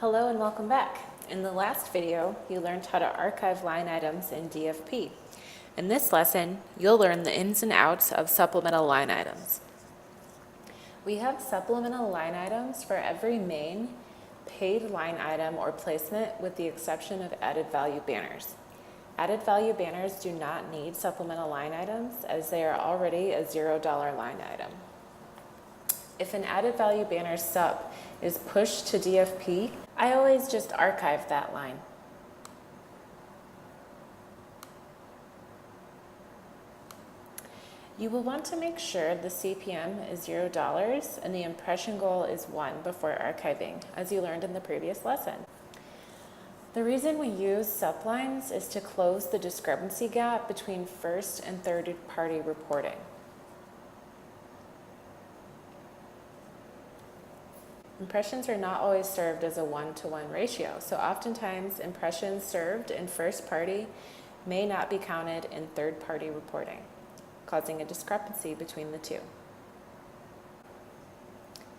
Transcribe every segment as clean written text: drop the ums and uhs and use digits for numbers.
Hello and welcome back. In the last video, you learned how to archive line items in DFP. In this lesson, you'll learn the ins and outs of supplemental line items. We have supplemental line items for every main paid line item or placement with the exception of added value banners. Added value banners do not need supplemental line items as they are already a $0 line item. If an added value banner SUP is pushed to DFP, I always just archive that line. You will want to make sure the CPM is $0 and the impression goal is 1 before archiving, as you learned in the previous lesson. The reason we use SUP lines is to close the discrepancy gap between first and third party reporting. Impressions are not always served as a 1-to-1 ratio, so oftentimes impressions served in first party may not be counted in third party reporting, causing a discrepancy between the two.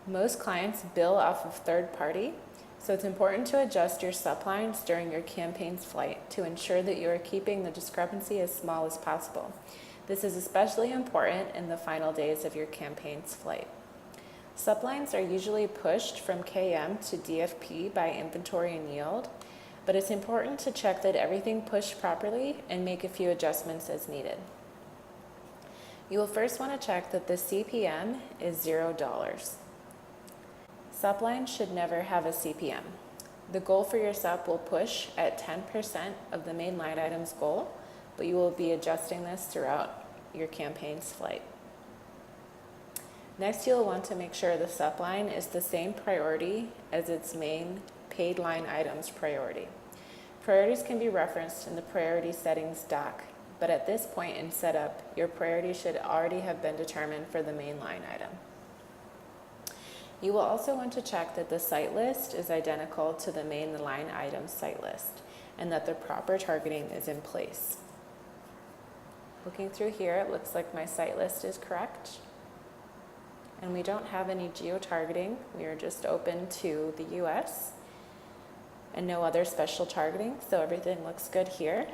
Most clients bill off of third party, so it's important to adjust your SUP lines during your campaign's flight to ensure that you are keeping the discrepancy as small as possible. This is especially important in the final days of your campaign's flight. SUP lines are usually pushed from KM to DFP by inventory and yield, but it's important to check that everything pushed properly and make a few adjustments as needed. You will first want to check that the CPM is $0. SUP lines should never have a CPM. The goal for your SUP will push at 10% of the main line item's goal, but you will be adjusting this throughout your campaign's flight. Next, you'll want to make sure the SUP line is the same priority as its main paid line item's priority. Priorities can be referenced in the priority settings doc, but at this point in setup, your priority should already have been determined for the main line item. You will also want to check that the site list is identical to the main line item site list and that the proper targeting is in place. Looking through here, it looks like my site list is correct. And we don't have any geo-targeting. We are just open to the US and no other special targeting, so everything looks good here.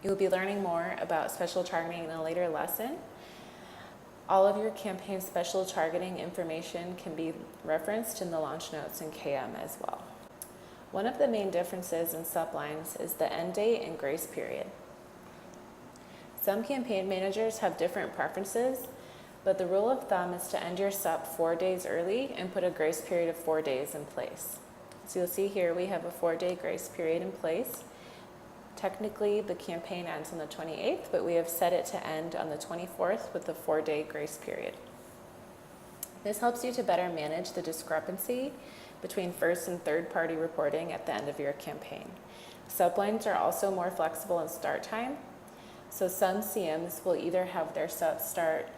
You'll be learning more about special targeting in a later lesson. All of your campaign special targeting information can be referenced in the launch notes in KM as well. One of the main differences in SUP lines is the end date and grace period. Some campaign managers have different preferences, but the rule of thumb is to end your SUP 4 days early and put a grace period of 4 days in place. So you'll see here we have a 4-day grace period in place. Technically, the campaign ends on the 28th, but we have set it to end on the 24th with a 4-day grace period. This helps you to better manage the discrepancy between first and third party reporting at the end of your campaign. SUP lines are also more flexible in start time, so some CMs will either have their SUP start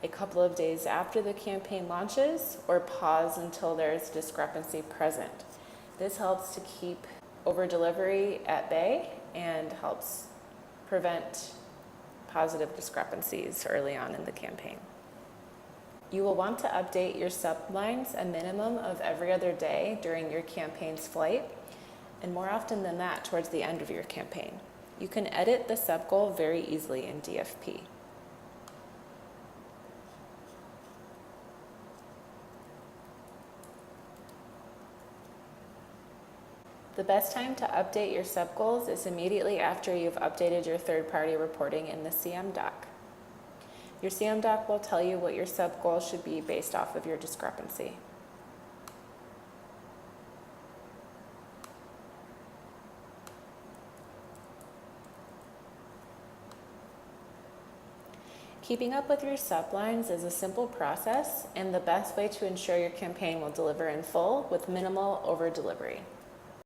a couple of days after the campaign launches or pause until there is discrepancy present. This helps to keep over-delivery at bay and helps prevent positive discrepancies early on in the campaign. You will want to update your SUP lines a minimum of every other day during your campaign's flight, and more often than that towards the end of your campaign. You can edit the SUP goal very easily in DFP. The best time to update your SUP goals is immediately after you've updated your third-party reporting in the CM doc. Your CM doc will tell you what your SUP goal should be based off of your discrepancy. Keeping up with your SUP lines is a simple process and the best way to ensure your campaign will deliver in full with minimal over-delivery.